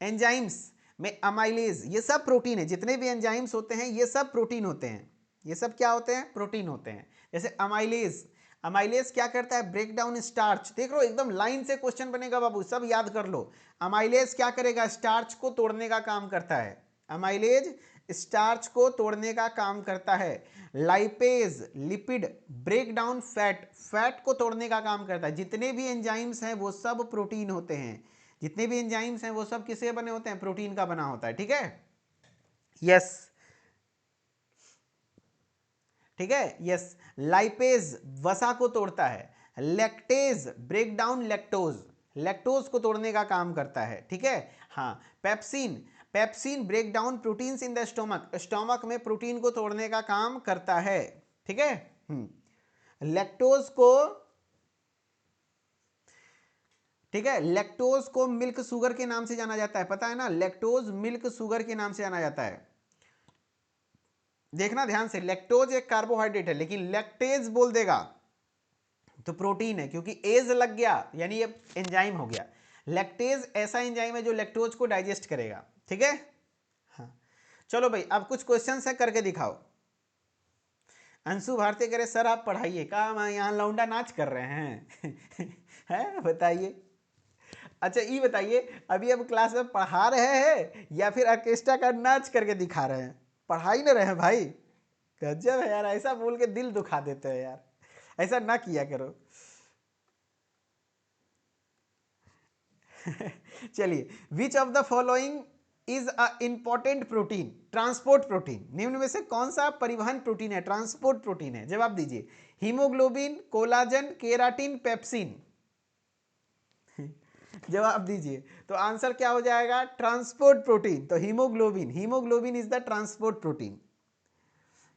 एंजाइम्स में अमाइलेज, ये सब प्रोटीन है, जितने भी एंजाइम्स होते हैं ये सब प्रोटीन होते हैं, ये सब क्या होते हैं? प्रोटीन होते हैं। जैसे अमाइलेज, अमाइलेज क्या करता है? Break down starch. देख लो एकदम लाइन से क्वेश्चन बनेगा बाबू, सब याद कर लो। अमाइलेज क्या करेगा? स्टार्च को तोड़ने का काम करता है, अमाइलेज स्टार्च को तोड़ने का काम करता है। Lipase lipid break down fat, fat को तोड़ने का काम करता है। जितने भी एंजाइम्स हैं वो सब प्रोटीन होते हैं, जितने भी एंजाइम्स हैं वो सब किससे बने होते हैं? प्रोटीन का बना होता है, ठीक है? यस, ठीक है, यस। लाइपेज वसा को तोड़ता है। Lactase break down lactose, lactose को तोड़ने का काम करता है, ठीक है। हाँ, pepsin, pepsin break down proteins in the stomach, stomach में प्रोटीन को तोड़ने का काम करता है, ठीक है। लैक्टोज को, ठीक है, लैक्टोज को मिल्क शुगर के नाम से जाना जाता है, पता है ना, लैक्टोज मिल्क शुगर के नाम से जाना जाता है। देखना ध्यान से, लैक्टोज एक कार्बोहाइड्रेट है, लेकिन लैक्टेज बोल देगा तो प्रोटीन है, क्योंकि एज लग गया यानी ये एंजाइम हो गया। लैक्टेज ऐसा एंजाइम है जो लैक्टोज को डाइजेस्ट करेगा, ठीक है। हाँ, चलो भाई अब कुछ क्वेश्चंस है, करके दिखाओ। अंशु भारती कह रहे सर आप पढ़ाइए, कहा यहाँ लौंडा नाच कर रहे हैं है, बताइए। अच्छा ये बताइए, अभी अब क्लास में पढ़ा रहे हैं या फिर ऑर्केस्ट्रा का नाच करके दिखा रहे हैं? पढ़ा ही ना रहे हैं भाई, गजब है यार, ऐसा बोल के दिल दुखा देते हैं यार, ऐसा ना किया करो चलिए, विच of the following is a important protein, transport protein, निम्न में से कौन सा परिवहन प्रोटीन है, ट्रांसपोर्ट प्रोटीन है? जवाब दीजिए। हीमोग्लोबिन, कोलाजन, केराटिन, पेप्सिन जवाब दीजिए। तो आंसर क्या हो जाएगा? Transport protein. तो haemoglobin, haemoglobin is the transport protein.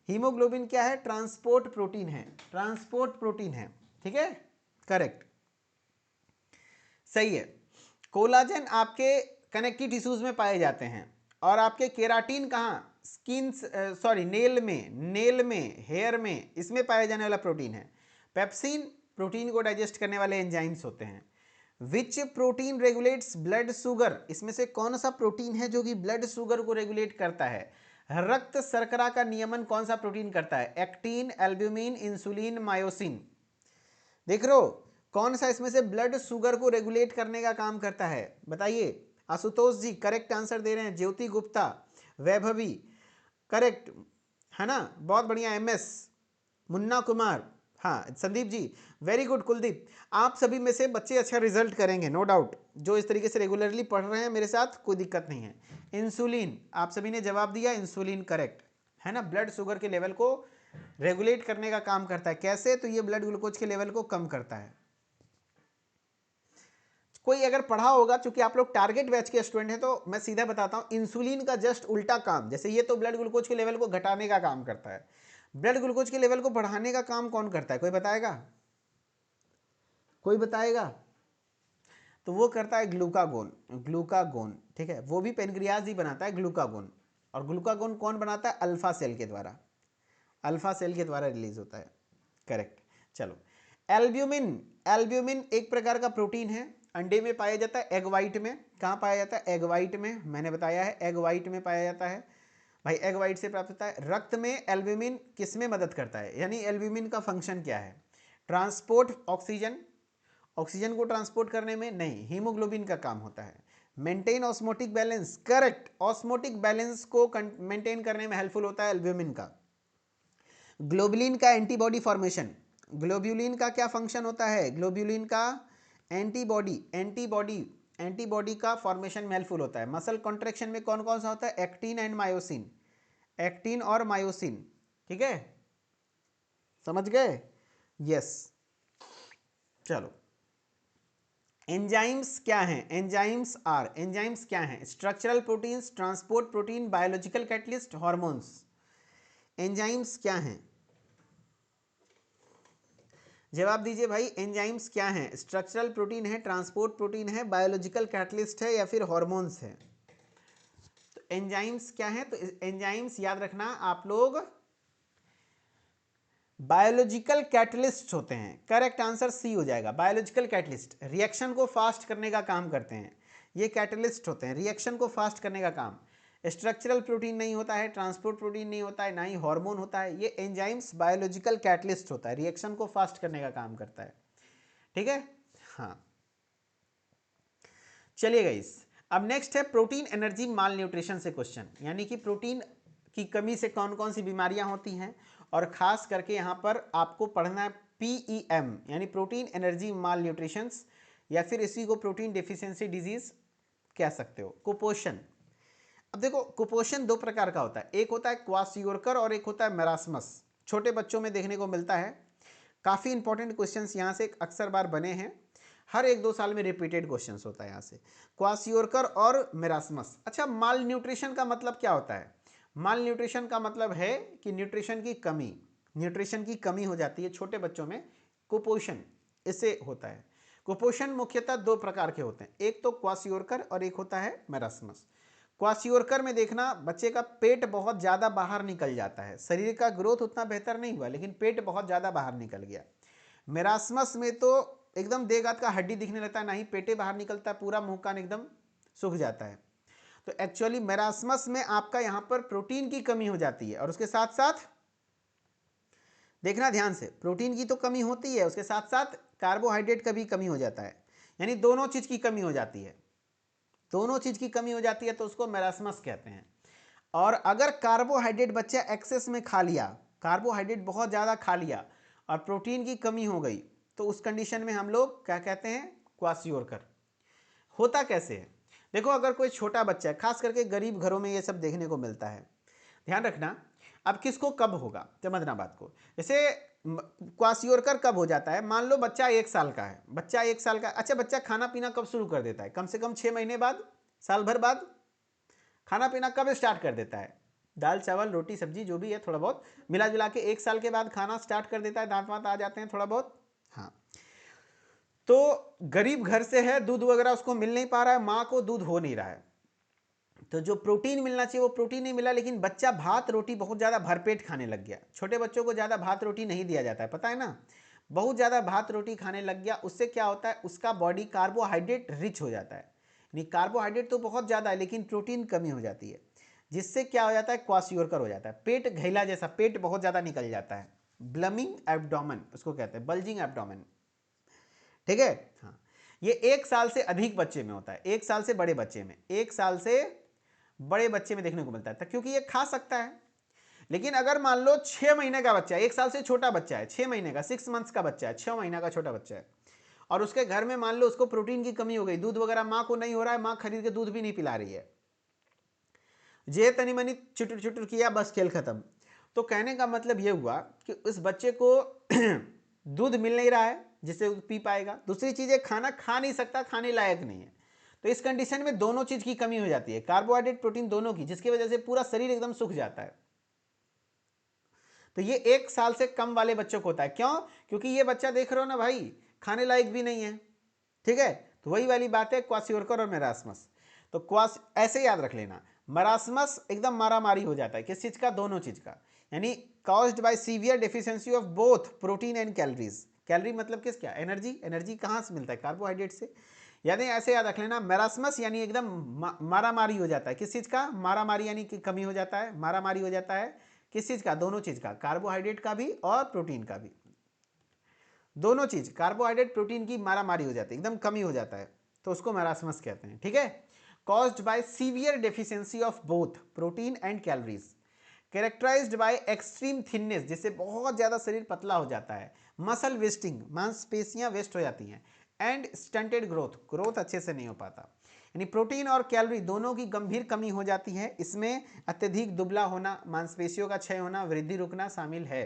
Haemoglobin क्या है? ट्रांसपोर्ट प्रोटीन है, ट्रांसपोर्ट प्रोटीन है, ठीक है, करेक्ट, सही है। कोलाजन आपके कनेक्टिव टिश्यूज में पाए जाते हैं, और आपके केराटिन कहाँ? स्किन, सॉरी नेल में, नेल में, हेयर में, इसमें पाया जाने वाला प्रोटीन है। पेप्सिन प्रोटीन को डाइजेस्ट करने वाले एंजाइम्स होते हैं। विच प्रोटीन रेगुलेट्स ब्लड शुगर, इसमें से कौन सा प्रोटीन है जो कि ब्लड शुगर को रेगुलेट करता है? रक्त शर्करा का नियमन कौन सा प्रोटीन करता है? Actin, albumin, insulin, myosin. देख रहे हो कौन सा इसमें से ब्लड शुगर को रेगुलेट करने का काम करता है? बताइए। आशुतोष जी करेक्ट आंसर दे रहे हैं, ज्योति गुप्ता, वैभवी करेक्ट है ना, बहुत बढ़िया, एमएस, मुन्ना कुमार, हाँ संदीप जी वेरी गुड। कुलदीप, आप सभी में से बच्चे अच्छा रिजल्ट करेंगे नो डाउट, जो इस तरीके से रेगुलरली पढ़ रहे हैं मेरे साथ, कोई दिक्कत नहीं है। इंसुलिन, आप सभी ने जवाब दिया, इंसुलिन करेक्ट है ना, ब्लड शुगर के लेवल को रेगुलेट करने का काम करता है। कैसे? तो ये ब्लड ग्लूकोज के लेवल को कम करता है। कोई अगर पढ़ा होगा, चूंकि आप लोग टारगेट बैच के स्टूडेंट हैं, तो मैं सीधा बताता हूं, इंसुलिन का जस्ट उल्टा काम, जैसे ये तो ब्लड ग्लूकोज के लेवल को घटाने का काम करता है, ब्लड ग्लूकोज के लेवल को बढ़ाने का काम कौन करता है? कोई बताएगा? कोई बताएगा? तो वो करता है ग्लूकागोन, ग्लूकागोन, ठीक है, वो भी पेनक्रियाज ही बनाता है ग्लूकागोन। और ग्लूकागोन कौन बनाता है? अल्फा सेल के द्वारा, अल्फा सेल के द्वारा रिलीज होता है, करेक्ट। चलो, एल्ब्यूमिन, एल्ब्यूमिन एक प्रकार का प्रोटीन है, अंडे में पाया जाता है, एग वाइट में। कहाँ पाया जाता है? एग वाइट में, मैंने बताया है एग वाइट में पाया जाता है भाई, एग वाइट से प्राप्त होता है। रक्त में एल्ब्यूमिन किस में मदद करता है, यानी एल्ब्यूमिन का फंक्शन क्या है? ट्रांसपोर्ट ऑक्सीजन, ऑक्सीजन को ट्रांसपोर्ट करने में नहीं, हीमोग्लोबिन का काम होता है। Maintain osmotic balance, correct, osmotic balance को मेंटेन करने में हेल्पफुल होता है एल्ब्यूमिन का। ग्लोबुलिन का एंटीबॉडी फॉर्मेशन, ग्लोबुलिन का क्या फंक्शन होता है? ग्लोबुलिन का एंटीबॉडी, एंटीबॉडी, एंटीबॉडी का फॉर्मेशन में हेल्पफुल होता है। मसल कॉन्ट्रेक्शन में कौन कौन सा होता है? एक्टिन एंड मायोसिन, एक्टिन और मायोसिन, ठीक है, समझ गए? यस। चलो, एंजाइम्स क्या हैं? एंजाइम्स आर, एंजाइम्स क्या हैं? Structural proteins, transport protein, biological catalyst, hormones. Enzymes क्या हैं? जवाब दीजिए भाई, एंजाइम्स क्या हैं? स्ट्रक्चरल प्रोटीन है, ट्रांसपोर्ट प्रोटीन है, बायोलॉजिकल कैटलिस्ट है, या फिर हार्मोन्स है? तो एंजाइम्स क्या है? तो एंजाइम्स याद रखना आप लोग, बायोलॉजिकल कैटलिस्ट होते हैं। करेक्ट आंसर सी हो जाएगा, बायोलॉजिकल कैटलिस्ट, रिएक्शन को फास्ट करने का काम करते हैं, ये कैटलिस्ट होते हैं, रिएक्शन को फास्ट करने का काम। स्ट्रक्चरल प्रोटीन नहीं होता है, ट्रांसपोर्ट प्रोटीन नहीं होता है, ना ही हार्मोन होता है, ये एंजाइम्स बायोलॉजिकल कैटलिस्ट होता है, रिएक्शन को फास्ट करने का काम करता है, ठीक है। हाँ, चलिए गाइस, अब नेक्स्ट है प्रोटीन एनर्जी माल न्यूट्रिशन से क्वेश्चन, यानी कि प्रोटीन की कमी से कौन कौन सी बीमारियां होती हैं, और खास करके यहां पर आपको पढ़ना है PEM, यानी प्रोटीन एनर्जी माल न्यूट्रिशन, या फिर इसी को प्रोटीन डेफिशिएंसी डिजीज कह सकते हो, कुपोषण। अब देखो, कुपोषण दो प्रकार का होता है, एक होता है क्वाशियोरकर और एक होता है मेरास्मस। छोटे बच्चों में देखने को मिलता है। काफ़ी इंपॉर्टेंट क्वेश्चंस यहाँ से अक्सर बार बने हैं, हर 1-2 साल में रिपीटेड क्वेश्चंस होता है यहाँ से। क्वासियोरकर और मेरास्मस। अच्छा, माल न्यूट्रिशन का मतलब क्या होता है? माल न्यूट्रिशन का मतलब है कि न्यूट्रिशन की कमी हो जाती है छोटे बच्चों में, कुपोषण इससे होता है। कुपोषण मुख्यतः 2 प्रकार के होते हैं, एक तो क्वासियोरकर और एक होता है मेरास्मस। क्वासियोरकर में देखना बच्चे का पेट बहुत ज़्यादा बाहर निकल जाता है, शरीर का ग्रोथ उतना बेहतर नहीं हुआ लेकिन पेट बहुत ज़्यादा बाहर निकल गया। मेरास्मस में तो एकदम देह हाथ का हड्डी दिखने लगता है, ना ही पेटे बाहर निकलता है, पूरा मुंह कान एकदम सूख जाता है। तो एक्चुअली मेरास्मस में आपका यहाँ पर प्रोटीन की कमी हो जाती है और उसके साथ साथ देखना ध्यान से, प्रोटीन की तो कमी होती है, उसके साथ साथ कार्बोहाइड्रेट का भी कमी हो जाता है, यानी दोनों चीज़ की कमी हो जाती है। दोनों चीज़ की कमी हो जाती है तो उसको मेरास्मस कहते हैं। और अगर कार्बोहाइड्रेट बच्चा एक्सेस में खा लिया, कार्बोहाइड्रेट बहुत ज़्यादा खा लिया और प्रोटीन की कमी हो गई, तो उस कंडीशन में हम लोग क्या कहते हैं? क्वासियोरकर। होता कैसे है? देखो, अगर कोई छोटा बच्चा है, खास करके गरीब घरों में ये सब देखने को मिलता है, ध्यान रखना। अब किसको कब होगा, समझना बात को। जैसे क्वासियोरकर कब हो जाता है? मान लो बच्चा 1 साल का है, बच्चा 1 साल का, अच्छा बच्चा खाना पीना कब शुरू कर देता है? कम से कम 6 महीने बाद, साल भर बाद खाना पीना कब स्टार्ट कर देता है? दाल चावल रोटी सब्जी जो भी है थोड़ा बहुत मिला जुला के 1 साल के बाद खाना स्टार्ट कर देता है, दांत वांत आ जाते हैं थोड़ा बहुत। हाँ, तो गरीब घर से है, दूध वगैरह उसको मिल नहीं पा रहा है, माँ को दूध हो नहीं रहा है, तो जो प्रोटीन मिलना चाहिए वो प्रोटीन नहीं मिला, लेकिन बच्चा भात रोटी बहुत ज़्यादा भरपेट खाने लग गया। छोटे बच्चों को ज़्यादा भात रोटी नहीं दिया जाता है, पता है ना। बहुत ज़्यादा भात रोटी खाने लग गया, उससे क्या होता है? उसका बॉडी कार्बोहाइड्रेट रिच हो जाता है, यानी कार्बोहाइड्रेट तो बहुत ज़्यादा है लेकिन प्रोटीन कमी हो जाती है, जिससे क्या हो जाता है? क्वासियोरकर हो जाता है। पेट घैला जैसा, पेट बहुत ज़्यादा निकल जाता है, ब्लमिंग एब्डोमेन उसको कहते हैं, बल्जिंग एब्डोमेन। ठीक है। हाँ, ये 1 साल से अधिक बच्चे में होता है, 1 साल से बड़े बच्चे में, 1 साल से बड़े बच्चे में देखने को मिलता है, क्योंकि ये खा सकता है। लेकिन अगर मान लो 6 महीने का बच्चा है, 1 साल से छोटा बच्चा है, 6 महीने का, 6 मंथ्स का बच्चा है, 6 महीना का छोटा बच्चा है, और उसके घर में मान लो उसको प्रोटीन की कमी हो गई, दूध वगैरह माँ को नहीं हो रहा है, माँ खरीद के दूध भी नहीं पिला रही है, जे तनी मनी चुटुर चुटुर किया, बस खेल खत्म। तो कहने का मतलब ये हुआ कि उस बच्चे को दूध मिल नहीं रहा है जिससे पी पाएगा, दूसरी चीज़ें खाना खा नहीं सकता, खाने लायक नहीं है। तो इस कंडीशन में दोनों चीज़ की कमी हो जाती है, कार्बोहाइड्रेट प्रोटीन दोनों की, जिसकी वजह से पूरा शरीर एकदम सूख जाता है। तो ये 1 साल से कम वाले बच्चों को होता है। क्यों? क्योंकि ये बच्चा देख रहे हो ना भाई, खाने लायक भी नहीं है। ठीक है, तो वही वाली बात है क्वासियोरकर और मेरास्मस। तो क्वास ऐसे याद रख लेना, मरास्मस एकदम मारामारी हो जाता है, किस चीज़ का? दोनों चीज़ का, यानी caused by severe deficiency of both protein and calories. Calorie मतलब किस क्या? एनर्जी। एनर्जी कहाँ से मिलता है? कार्बोहाइड्रेट से। यानी ऐसे याद रख लेना, मेरास्मस यानी एकदम मारामारी हो जाता है, किस चीज़ का? मारामारी, यानी कि कमी हो जाता है, मारामारी हो जाता है, किस चीज़ का? दोनों चीज़ का, कार्बोहाइड्रेट का भी और प्रोटीन का भी, दोनों चीज़, कार्बोहाइड्रेट प्रोटीन की मारामारी हो जाती है, एकदम कमी हो जाता है, तो उसको मेरास्मस कहते हैं। ठीक है, caused by severe deficiency of both protein and calories, characterised by extreme thinness, जिससे बहुत ज़्यादा शरीर पतला हो जाता है, मसल वेस्टिंग, मांसपेशियां वेस्ट हो जाती हैं, एंड स्टंटेड ग्रोथ, ग्रोथ अच्छे से नहीं हो पाता, यानी प्रोटीन और कैलोरी दोनों की गंभीर कमी हो जाती है। इसमें अत्यधिक दुबला होना, मांसपेशियों का क्षय होना, वृद्धि रुकना शामिल है।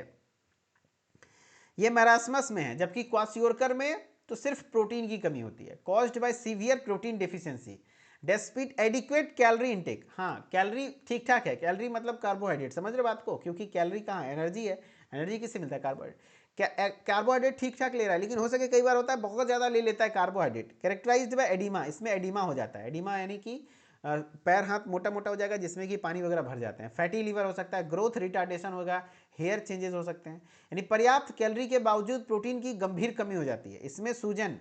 ये मैरास्मस में है, जबकि क्वासियोरकर में तो सिर्फ प्रोटीन की कमी होती है, caused by severe protein deficiency despite adequate calorie intake. हाँ, कैलोरी ठीक ठाक है, कैलोरी मतलब कार्बोहाइड्रेट, समझ रहे बात को, क्योंकि कैलोरी कहाँ है? एनर्जी है, एनर्जी किससे मिलता है? कार्बोहाइड्रेट। कार्बोहाइड्रेट ठीक ठाक ले रहा है, लेकिन हो सके कई बार होता है बहुत ज़्यादा ले लेता है कार्बोहाइड्रेट। कैरेक्टराइज्ड बाय एडिमा, इसमें एडिमा हो जाता है, एडिमा यानी कि पैर हाथ मोटा मोटा हो जाएगा, जिसमें कि पानी वगैरह भर जाते हैं, फैटी लीवर हो सकता है, ग्रोथ रिटार्डेशन होगा, हेयर चेंजेस हो सकते हैं, यानी पर्याप्त कैलोरी के बावजूद प्रोटीन की गंभीर कमी हो जाती है। इसमें सूजन,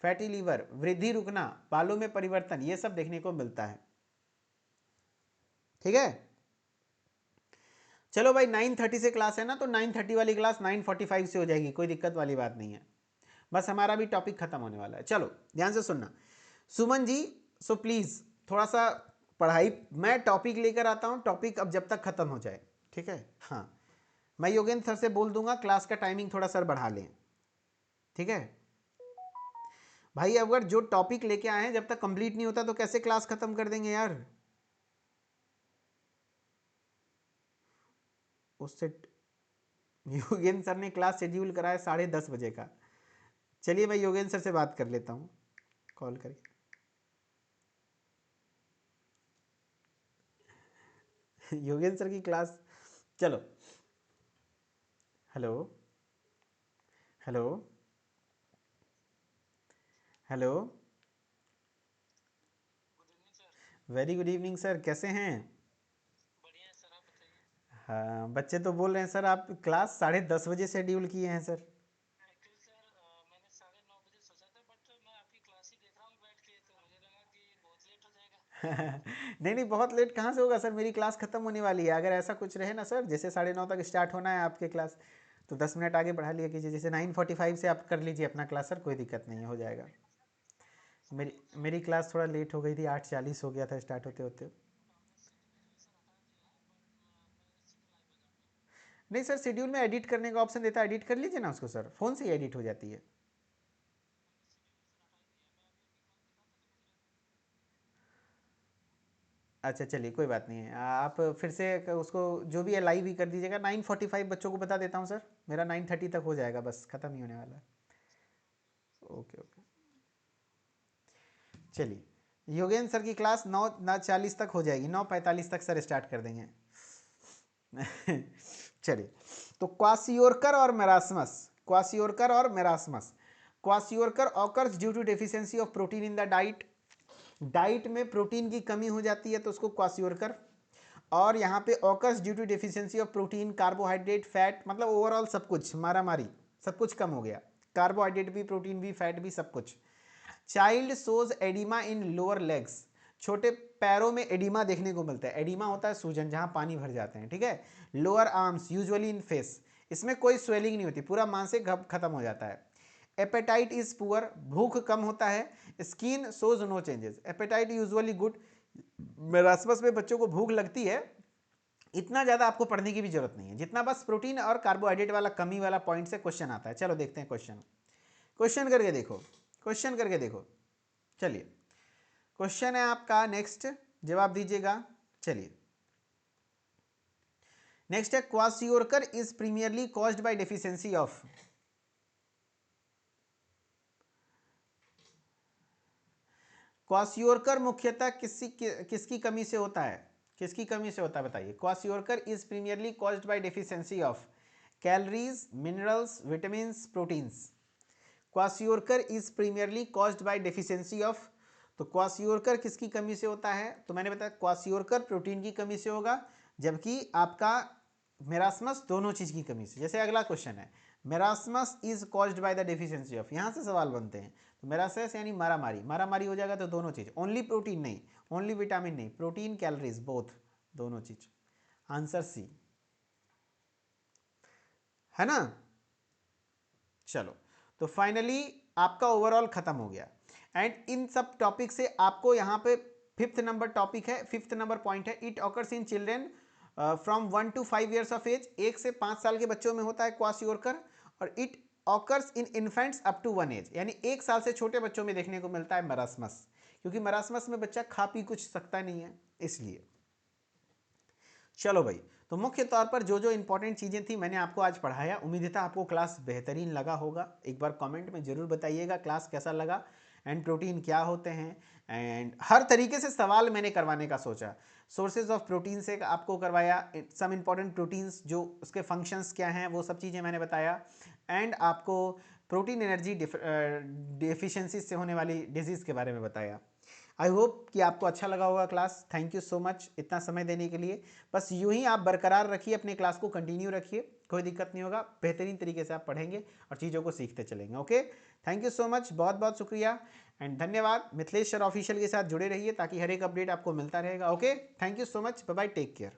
फैटी लीवर, वृद्धि रुकना, बालों में परिवर्तन, ये सब देखने को मिलता है। ठीक है, चलो भाई 9:30 से क्लास है ना, तो 9:30 वाली क्लास 9:45 से हो जाएगी, कोई दिक्कत वाली बात नहीं है, बस हमारा भी टॉपिक खत्म होने वाला है। चलो ध्यान से सुनना सुमन जी, सो प्लीज़ थोड़ा सा पढ़ाई, मैं टॉपिक लेकर आता हूँ, टॉपिक अब जब तक खत्म हो जाए। ठीक है, हाँ, मैं योगेंद्र सर से बोल दूंगा क्लास का टाइमिंग थोड़ा सर बढ़ा लें। ठीक है भाई, अगर जो टॉपिक लेके आए हैं जब तक कंप्लीट नहीं होता तो कैसे क्लास खत्म कर देंगे यार? उससे योगेंद्र सर ने क्लास शेड्यूल कराया 10:30 बजे का। चलिए मैं योगेंद्र सर से बात कर लेता हूँ कॉल करके। योगेंद्र सर की क्लास, चलो। Hello hello hello, very good evening sir, कैसे हैं? हाँ, बच्चे तो बोल रहे हैं सर आप क्लास 10:30 बजे शेड्यूल किए हैं सर। नहीं नहीं, बहुत लेट कहाँ से होगा सर, मेरी क्लास खत्म होने वाली है। अगर ऐसा कुछ रहे ना सर, जैसे 9:30 तक स्टार्ट होना है आपके क्लास, तो 10 मिनट आगे बढ़ा लिया कीजिए। जैसे 9:45 से आप कर लीजिए अपना क्लास सर, कोई दिक्कत नहीं है, हो जाएगा। मेरी मेरी क्लास थोड़ा लेट हो गई थी, 8:40 हो गया था स्टार्ट होते होते। नहीं सर, शेड्यूल में एडिट करने का ऑप्शन देता है, एडिट कर लीजिए ना उसको सर, फ़ोन से ही एडिट हो जाती है। अच्छा चलिए, कोई बात नहीं है, आप फिर से उसको जो भी है लाइव ही कर दीजिएगा। 9:45 बच्चों को बता देता हूँ सर, मेरा 9:30 तक हो जाएगा, बस ख़त्म ही होने वाला है। ओके ओके, चलिए योगेंद्र सर की क्लास 9:40 तक हो जाएगी, 9:45 तक सर स्टार्ट कर देंगे। चलिए, तो क्वासियोरकर और मेरास्मस, क्वासियोरकर और marasmus. Kwashiorkor occurs due to deficiency of protein in the diet, diet में प्रोटीन की कमी हो जाती है तो उसको क्वासियोरकर। और यहाँ पे occurs due to deficiency of protein, carbohydrate, fat, मतलब ओवरऑल सब कुछ मारा मारी, सब कुछ कम हो गया, कार्बोहाइड्रेट भी, प्रोटीन भी, फैट भी, सब कुछ। चाइल्ड सोज एडिमा इन लोअर लेग्स, छोटे पैरों में एडिमा देखने को मिलता है। एडिमा होता है सूजन, जहां पानी भर जाते हैं, ठीक है। Lower arms usually in face, इसमें कोई स्वेलिंग नहीं होती, पूरा मांस खत्म हो जाता है। एपेटाइट इज पुअर, भूख कम होता है। Skin shows no changes, appetite usually good. Marasmus में बच्चों को भूख लगती है, इतना ज़्यादा आपको पढ़ने की भी जरूरत नहीं है, जितना बस प्रोटीन और कार्बोहाइड्रेट वाला कमी वाला पॉइंट से क्वेश्चन आता है। चलो देखते हैं क्वेश्चन, क्वेश्चन करके देखो, क्वेश्चन करके देखो। चलिए, क्वेश्चन है आपका नेक्स्ट, जवाब दीजिएगा। चलिए, नेक्स्ट है kwashiorkor is primarily caused by deficiency of. Kwashiorkor मुख्यतः किसकी कमी से होता है, किसकी कमी से होता है बताइए। Kwashiorkor is primarily caused by deficiency of calories, minerals, vitamin, proteins. Kwashiorkor is primarily caused by deficiency of, तो क्वासियोरकर किसकी कमी से होता है, तो मैंने बताया क्वासियोरकर प्रोटीन की कमी से होगा, जबकि आपका मेरास्मस दोनों चीज की कमी से। जैसे अगला क्वेश्चन है, marasmus is caused by the deficiency of, यहां से सवाल बनते हैं। तो मेरास्मस यानी मारामारी, मारामारी हो जाएगा तो दोनों चीज, ओनली प्रोटीन नहीं, ओनली विटामिन नहीं, प्रोटीन कैलोरीज बोथ, दोनों चीज। आंसर सी है ना। चलो, तो फाइनली आपका ओवरऑल खत्म हो गया। एंड इन सब टॉपिक से आपको यहाँ पे फिफ्थ नंबर टॉपिक है, फिफ्थ नंबर पॉइंट है, it occurs in children from 1 to 5 years of age, 1 से 5 साल के बच्चों में होता है क्वासियोरकर। और it occurs in infants up to 1 age, यानी 1 साल से छोटे बच्चों में देखने को मिलता है मरास्मस, क्योंकि मरास्मस में बच्चा खा पी कुछ सकता नहीं है, इसलिए। चलो भाई, तो मुख्य तौर पर जो जो इंपॉर्टेंट चीज़ें थी मैंने आपको आज पढ़ाया। उम्मीद था आपको क्लास बेहतरीन लगा होगा। एक बार कमेंट में ज़रूर बताइएगा क्लास कैसा लगा, एंड प्रोटीन क्या होते हैं, एंड हर तरीके से सवाल मैंने करवाने का सोचा। सोर्सेज ऑफ प्रोटीन से आपको करवाया, सम इंपॉर्टेंट प्रोटीन्स जो उसके फंक्शंस क्या हैं वो सब चीज़ें मैंने बताया, एंड आपको प्रोटीन एनर्जी डेफिशिएंसी से होने वाली डिजीज़ के बारे में बताया। आई होप कि आपको अच्छा लगा होगा class. Thank you so much इतना समय देने के लिए। बस यूं ही आप बरकरार रखिए, अपने क्लास को कंटिन्यू रखिए, कोई दिक्कत नहीं होगा, बेहतरीन तरीके से आप पढ़ेंगे और चीज़ों को सीखते चलेंगे। Okay, thank you so much, बहुत बहुत शुक्रिया एंड धन्यवाद। मिथिलेश सर ऑफिशियल के साथ जुड़े रहिए ताकि हर एक अपडेट आपको मिलता रहेगा। Okay, thank you so much, bye bye, take care.